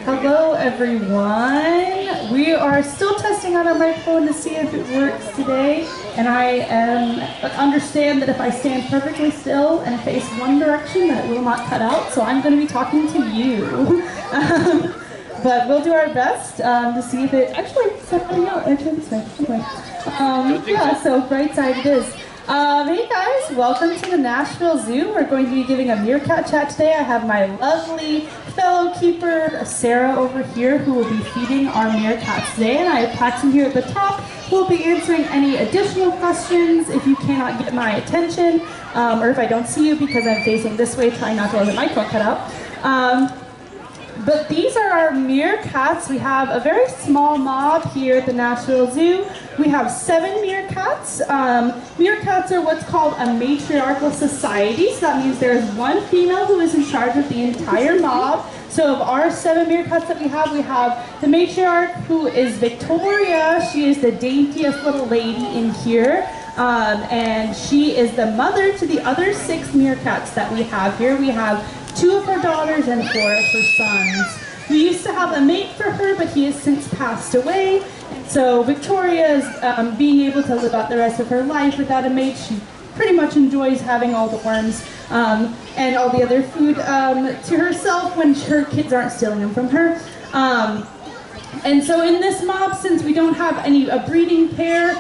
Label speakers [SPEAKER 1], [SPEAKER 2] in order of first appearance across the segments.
[SPEAKER 1] Hello everyone. We are still testing out our microphone to see if it works today, and I understand that if I stand perfectly still and face one direction that it will not cut out, so I'm going to be talking to you. But we'll do our best to see if it actually this way. Anyway. Yeah, so bright side it is. Hey guys, welcome to the Nashville Zoo. We're going to be giving a meerkat chat today. I have my lovely fellow keeper, Sarah, over here, who will be feeding our meerkats today. And I have Paxton here at the top, who will be answering any additional questions if you cannot get my attention, or if I don't see you because I'm facing this way, trying not to let the microphone cut out. But these are our meerkats. We have a very small mob here at the Nashville Zoo. We have 7 meerkats. Meerkats are what's called a matriarchal society. So that means there's one female who is in charge of the entire mob. So of our 7 meerkats that we have the matriarch, who is Victoria. She is the daintiest little lady in here. And she is the mother to the other 6 meerkats that we have here. We have 2 of her daughters and 4 of her sons. We used to have a mate for her, but he has since passed away. So Victoria is being able to live out the rest of her life without a mate. She pretty much enjoys having all the worms and all the other food to herself when her kids aren't stealing them from her. And so in this mob, since we don't have a breeding pair,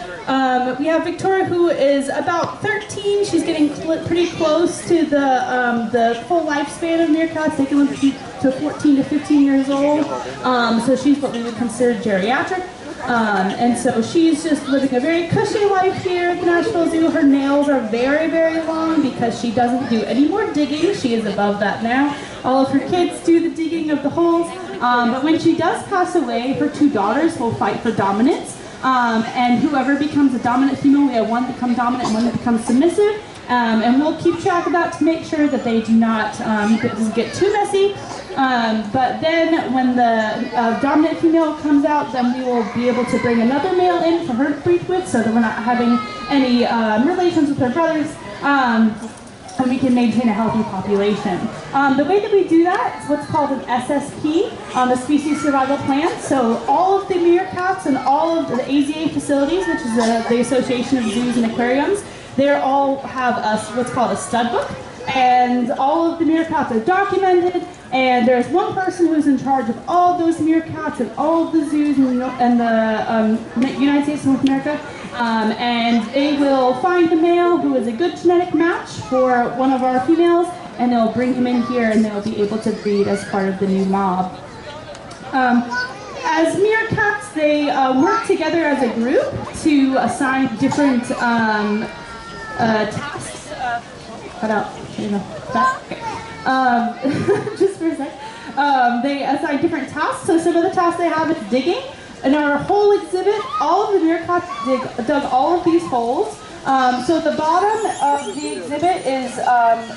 [SPEAKER 1] we have Victoria, who is about 13. She's getting pretty close to the full lifespan of meerkats. They can live to 14 to 15 years old. So she's what we would consider geriatric. And so she's just living a very cushy life here at the Nashville Zoo. Her nails are very, very long because she doesn't do any more digging. She is above that now. All of her kids do the digging of the holes. But when she does pass away, her 2 daughters will fight for dominance. And whoever becomes a dominant female, we have one become dominant and one becomes submissive. And we'll keep track of that to make sure that they do not it doesn't get too messy. But then when the dominant female comes out, then we will be able to bring another male in for her to breed with, so that we're not having any relations with her brothers. And we can maintain a healthy population. The way that we do that is what's called an SSP, the Species Survival Plan. So all of the meerkats and all of the AZA facilities, which is the Association of Zoos and Aquariums, they all have what's called a stud book. And all of the meerkats are documented, and there's one person who's in charge of all of those meerkats and all of the zoos in the United States of North America. And they will find a male who is a good genetic match for one of our females, and they'll bring him in here and they'll be able to breed as part of the new mob. As meerkats, they work together as a group to assign different tasks. Cut out. You know, okay. Just for a sec. They assign different tasks. So some of the tasks they have is digging. In our whole exhibit, all of the meerkats dug all of these holes. So the bottom of the exhibit is,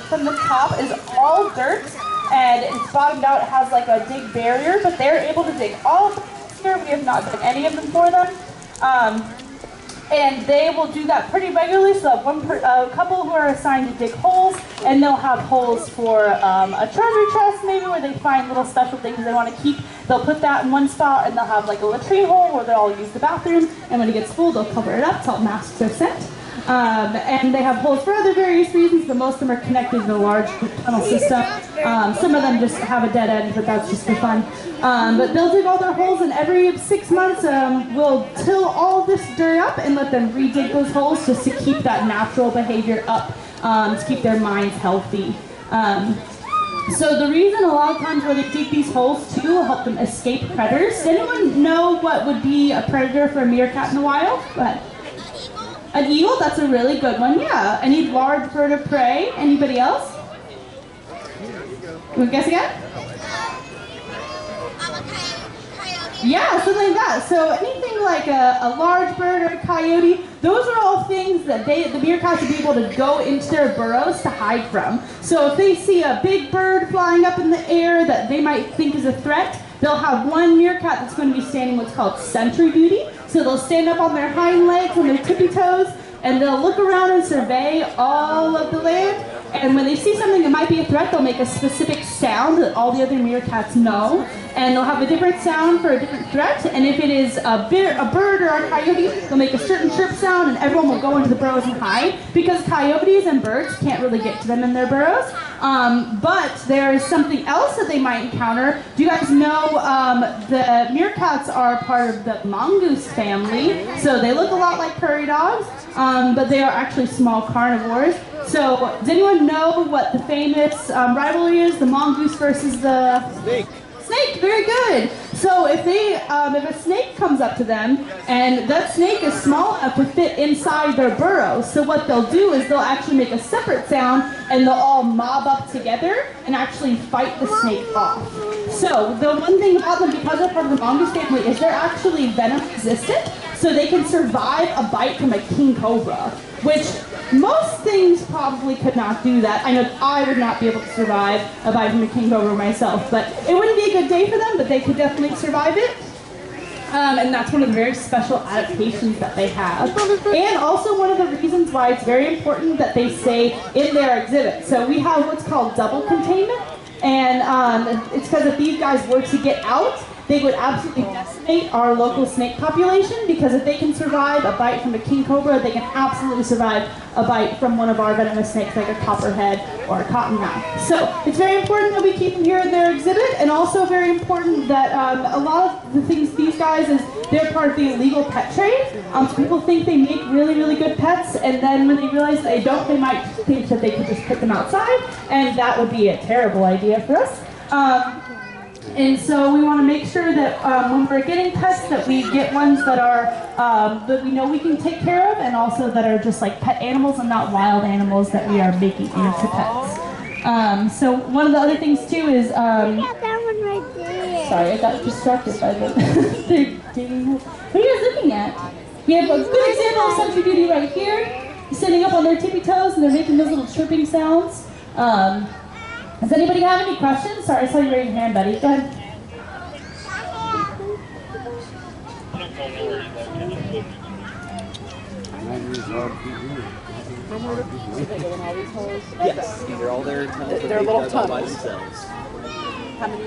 [SPEAKER 1] from the top, is all dirt, and it's bottomed out. It has like a dig barrier, but they're able to dig all of them here. We have not done any of them for them. And they will do that pretty regularly. So a couple who are assigned to dig holes, and they'll have holes for a treasure chest, maybe, where they find little special things they want to keep. They'll put that in one spot, and they'll have like a latrine hole where they'll all use the bathroom. And when it gets full, they'll cover it up so masks are scent. And they have holes for other various reasons, but most of them are connected to the large tunnel system. Some of them just have a dead end, but that's just for fun. But they'll dig all their holes, and every 6 months we'll till all this dirt up and let them redig those holes just to keep that natural behavior up, to keep their minds healthy. So the reason a lot of times where they dig these holes too will help them escape predators. Does anyone know what would be a predator for a meerkat in the wild? Go ahead. An eagle? That's a really good one, yeah. Any large bird of prey? Anybody else? You want to guess again? Yeah, something like that. So anything like a large bird or a coyote, those are all things that the meerkats would be able to go into their burrows to hide from. So if they see a big bird flying up in the air that they might think is a threat, they'll have one meerkat that's going to be standing what's called sentry duty. So they'll stand up on their hind legs, on their tippy toes, and they'll look around and survey all of the land. And when they see something that might be a threat, they'll make a specific sound that all the other meerkats know. And they'll have a different sound for a different threat. And if it is a bird or a coyote, they'll make a certain chirp sound, and everyone will go into the burrows and hide, because coyotes and birds can't really get to them in their burrows. But there is something else that they might encounter. Do you guys know the meerkats are part of the mongoose family? So they look a lot like prairie dogs, but they are actually small carnivores. So does anyone know what the famous rivalry is? The mongoose versus the snake. Snake, very good. So if a snake comes up to them, and that snake is small enough to fit inside their burrow, so what they'll do is they'll actually make a separate sound, and they'll all mob up together and actually fight the snake off. So the one thing about them, because they're part of the mongoose family, is they're actually venom resistant, so they can survive a bite from a king cobra, which most things probably could not do that. I know I would not be able to survive a bite from a king cobra myself, but it wouldn't be a good day for them, but they could definitely survive it. And that's one of the very special adaptations that they have. And also one of the reasons why it's very important that they stay in their exhibit. So we have what's called double containment, and it's because if these guys were to get out, they would absolutely decimate our local snake population, because if they can survive a bite from a king cobra, they can absolutely survive a bite from one of our venomous snakes like a copperhead or a cottonmouth. So it's very important that we keep them here in their exhibit, and also very important that a lot of the things these guys is they're part of the illegal pet trade. So people think they make really, really good pets, and then when they realize they don't, they might think that they could just put them outside, and that would be a terrible idea for us. And so we want to make sure that when we're getting pets, that we get ones that are that we know we can take care of, and also that are just like pet animals and not wild animals that we are making into pets. So one of the other things too is that one right there. Sorry, I got distracted by the. What are you guys looking at? We have a good example of sentry beauty right here, sitting up on their tippy toes, and they're making those little chirping sounds. Does anybody have any questions? Sorry, I saw you raise your hand, buddy. Go ahead.
[SPEAKER 2] Yes, these are all their tunnels. They're little tunnels by themselves.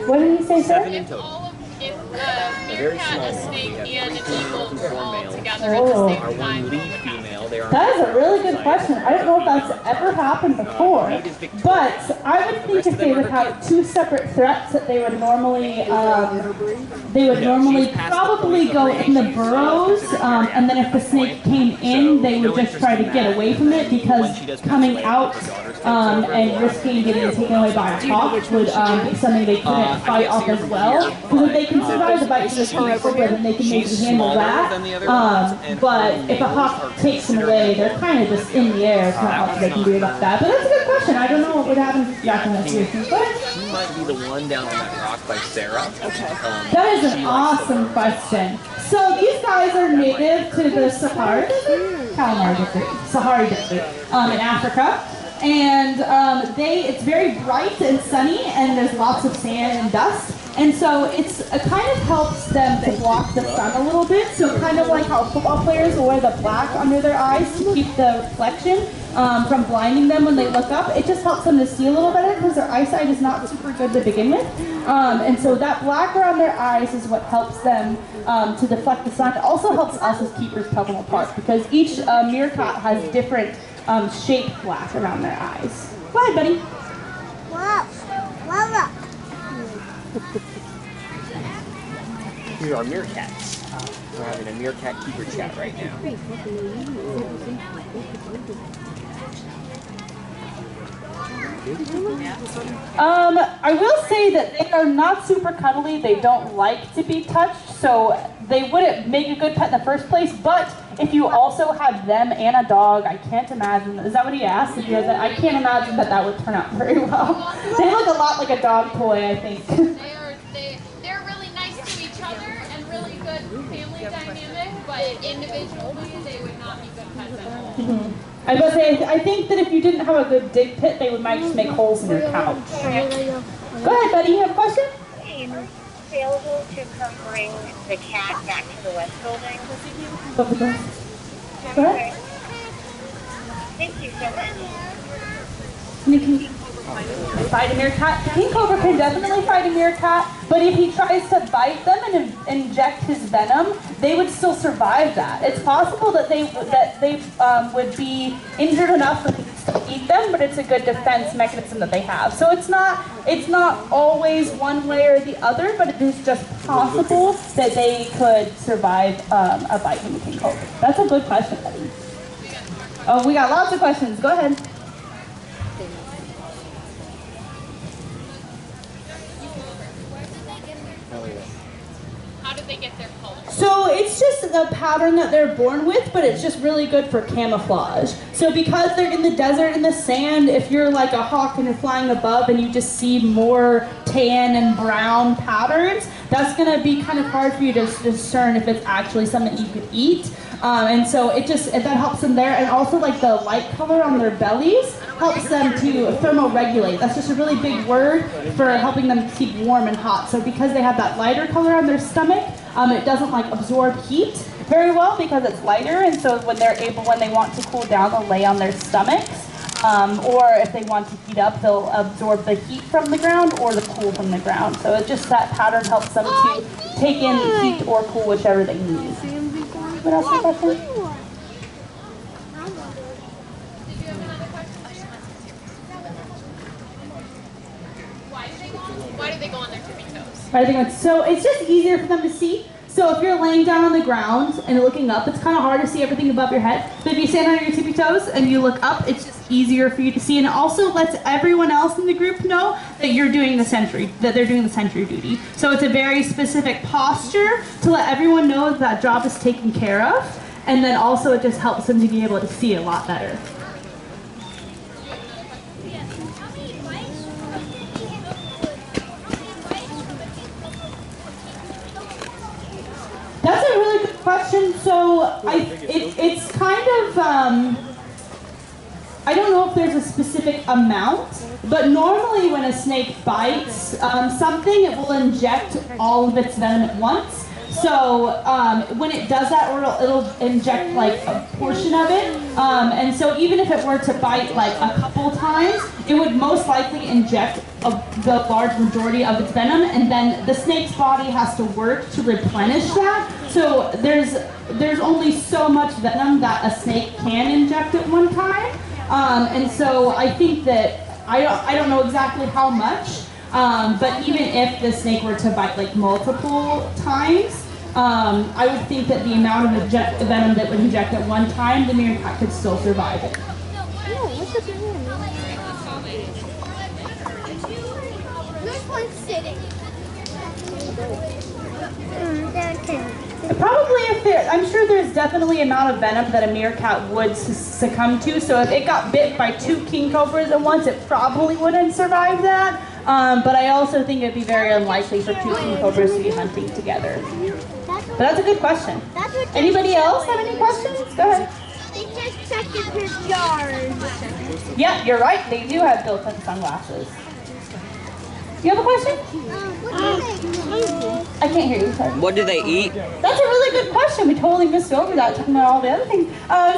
[SPEAKER 1] What did you say, sir?
[SPEAKER 2] 7 in total.
[SPEAKER 3] If meerkat, a snake, and an eagle grow
[SPEAKER 2] males
[SPEAKER 3] together at the same
[SPEAKER 2] are
[SPEAKER 3] time,
[SPEAKER 2] one lead female. They are
[SPEAKER 1] that is a really good question. I don't know if that's ever happened before, but I would think if they would have two separate threats that they would normally probably go in the burrows, and then if the snake came in, they would just try to get away from it, because coming out and risking getting taken away by a hawk would be something they couldn't fight off as well. Because if they can survive the bite of the king cobra, then they can maybe handle that. But if a hawk takes them away, they're kind of just in the air. It's not much they can do about that. But that's a good question. I don't know what would happen if Jack in that situation.
[SPEAKER 2] She might be the one down on that rock by Sarah. Okay.
[SPEAKER 1] That is an awesome question. So these guys are native to the Sahara Desert in Africa. And it's very bright and sunny, and there's lots of sand and dust. And so it kind of helps them to block the sun a little bit. So kind of like how football players will wear the black under their eyes to keep the reflection from blinding them when they look up. It just helps them to see a little better, because their eyesight is not super good to begin with. And so that black around their eyes is what helps them to deflect the sun. It also helps us as keepers tell them apart, because each meerkat has different shaped black around their eyes. Go ahead, buddy.
[SPEAKER 4] Wow. Wow.
[SPEAKER 2] Here are meerkats. We're having a meerkat keeper chat right now.
[SPEAKER 1] I will say that they are not super cuddly. They don't like to be touched, so they wouldn't make a good pet in the first place. But if you also had them and a dog, I can't imagine. Is that what he asked? If you had that, I can't imagine that would turn out very well. They look a lot like a dog toy, I think.
[SPEAKER 3] They're really nice to each other and really good family dynamic, but individually they would not be good pets at all.
[SPEAKER 1] Mm-hmm. I was going to say, I think that if you didn't have a good dig pit, they might just make holes in your couch. Go ahead, buddy. You have a question?
[SPEAKER 4] Available to come bring the cat back to the West Building?
[SPEAKER 1] Go ahead.
[SPEAKER 4] Thank you so much.
[SPEAKER 1] And you can fight a meerkat. King cobra can definitely fight a meerkat, but if he tries to bite them and inject his venom, they would still survive that. It's possible that they would be injured enough that they could still eat them, but it's a good defense mechanism that they have. So it's not always one way or the other, but it is just possible that they could survive a bite from the king cobra. That's a good question, Eddie. Oh, we got lots of questions. Go ahead.
[SPEAKER 3] How did they get their color?
[SPEAKER 1] So it's just the pattern that they're born with, but it's just really good for camouflage. So because they're in the desert, in the sand, if you're like a hawk and you're flying above and you just see more tan and brown patterns, that's gonna be kind of hard for you to discern if it's actually something you could eat. And so that helps them there. And also like the light color on their bellies helps them to thermoregulate. That's just a really big word for helping them keep warm and hot. So because they have that lighter color on their stomach, it doesn't like absorb heat very well because it's lighter. And so when they want to cool down, they'll lay on their stomachs. Or if they want to heat up, they'll absorb the heat from the ground or the cool from the ground. So it just that pattern helps them to take in heat or cool, whichever they need. What else? Your question?
[SPEAKER 3] Did you have another question? Why do they go on their tippy toes?
[SPEAKER 1] So it's just easier for them to see. So if you're laying down on the ground and looking up, it's kind of hard to see everything above your head. But if you stand on your tippy toes and you look up, it's just easier for you to see. And it also lets everyone else in the group know that they're doing the sentry duty. So it's a very specific posture to let everyone know that job is taken care of. And then also it just helps them to be able to see a lot better. That's a really good question. So it's kind of, I don't know if there's a specific amount, but normally when a snake bites something, it will inject all of its venom at once. So when it does that, or it'll inject like a portion of it. And so even if it were to bite like a couple times, it would most likely inject the large majority of its venom, and then the snake's body has to work to replenish that. So there's only so much venom that a snake can inject at one time. And so I think that, I don't know exactly how much, but even if the snake were to bite like multiple times, I would think that the amount of venom that would inject at one time, the meerkat could still survive it. Probably I'm sure there's definitely an amount of venom that a meerkat would succumb to. So if it got bit by 2 king cobras at once, it probably wouldn't survive that. But I also think it'd be very unlikely for 2 king cobras to be hunting together. But that's a good question. Anybody else have any questions? Go ahead.
[SPEAKER 5] They just checked his yard.
[SPEAKER 1] Yeah, you're right. They do have built-in sunglasses. You have a question? I can't hear you. Sorry.
[SPEAKER 2] What do they eat?
[SPEAKER 1] That's a really good question. We totally missed over that, talking about all the other things.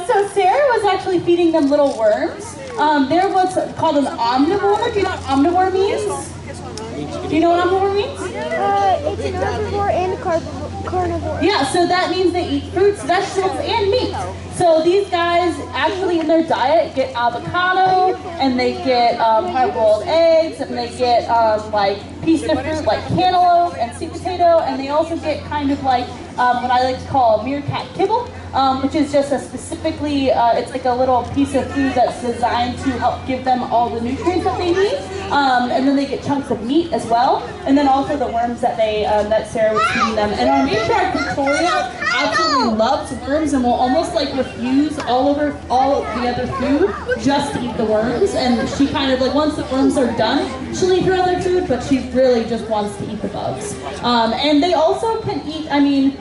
[SPEAKER 1] So Sarah was actually feeding them little worms. They're what's called an omnivore. Do you know what omnivore means? Do you know what omnivore means?
[SPEAKER 5] It's an herbivore and a carnivore.
[SPEAKER 1] Yeah, so that means they eat fruits, vegetables, and meat. So these guys actually in their diet get avocado, and they get hard-boiled eggs, and they get like pieces of fruit like cantaloupe and sweet potato, and they also get kind of like what I like to call meerkat kibble, which is just a specifically, it's like a little piece of food that's designed to help give them all the nutrients that they need. And then they get chunks of meat as well, and then also the worms that that Sarah was feeding them. And our matriarch Victoria absolutely loves worms and will almost like refuse all the other food just to eat the worms. And she kind of like, once the worms are done, she'll eat her other food, but she really just wants to eat the bugs. And they also can eat, I mean,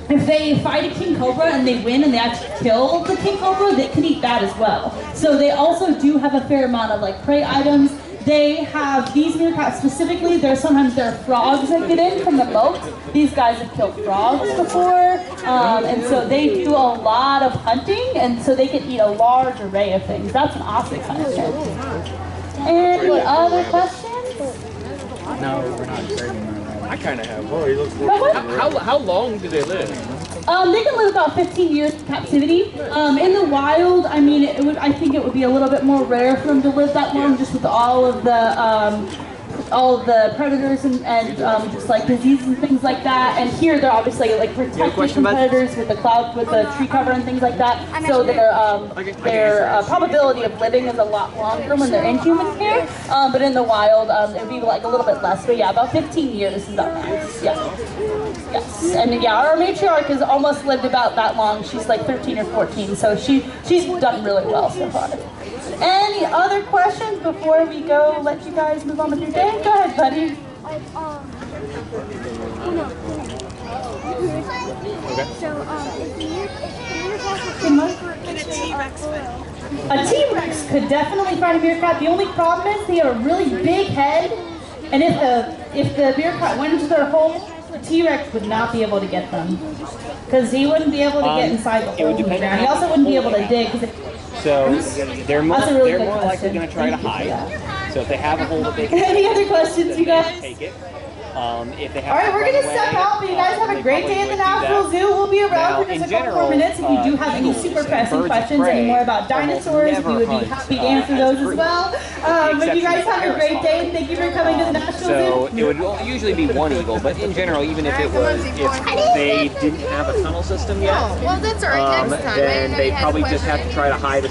[SPEAKER 1] if they fight a king cobra and they win and they actually kill the king cobra, they can eat that as well. So they also do have a fair amount of like prey items. They have, these meerkats specifically, sometimes there are frogs that get in from the boat. These guys have killed frogs before, and so they do a lot of hunting, and so they can eat a large array of things. That's an awesome question. Any other questions?
[SPEAKER 2] No, we're not trading.
[SPEAKER 6] I kind of have. Oh, he looks
[SPEAKER 1] No, what?
[SPEAKER 6] How long do they live?
[SPEAKER 1] They can live about 15 years in captivity. In the wild, I mean, I think it would be a little bit more rare for them to live that long, just with all of the predators and just like diseases and things like that. And here they're obviously like protected from predators with the tree cover and things like that. So their probability of living is a lot longer when they're in human care. But in the wild, it would be like a little bit less. But yeah, about 15 years is about max. Yeah. Yes. And yeah, our matriarch has almost lived about that long. She's like 13 or 14, so she's done really well so far. Any other questions before we go let you guys move on with your day? Go ahead, buddy.
[SPEAKER 6] Okay.
[SPEAKER 1] A T-Rex could definitely find a meerkat. The only problem is they have a really big head, and if the meerkat went into their hole, the T-Rex would not be able to get them. Because he wouldn't be able to get inside the hole. He also wouldn't be able to dig.
[SPEAKER 2] So they're more
[SPEAKER 1] really
[SPEAKER 2] likely going to try to hide. So if they have a hole that they can
[SPEAKER 1] Any other questions, you guys?
[SPEAKER 2] take it. If they have
[SPEAKER 1] All right, we're going to step out, but you guys have a great day at the Nashville Zoo. We'll be around for just a couple more minutes. If you do have any super pressing questions, any more about dinosaurs, we would be happy to answer those as well. But you guys have a great day, and thank you for coming to the Nashville
[SPEAKER 2] So
[SPEAKER 1] Zoo.
[SPEAKER 2] it would usually be one eagle, but in general, even if they didn't have a tunnel system yet,
[SPEAKER 3] Well, that's all right. Next time.
[SPEAKER 2] then they probably just have to try to hide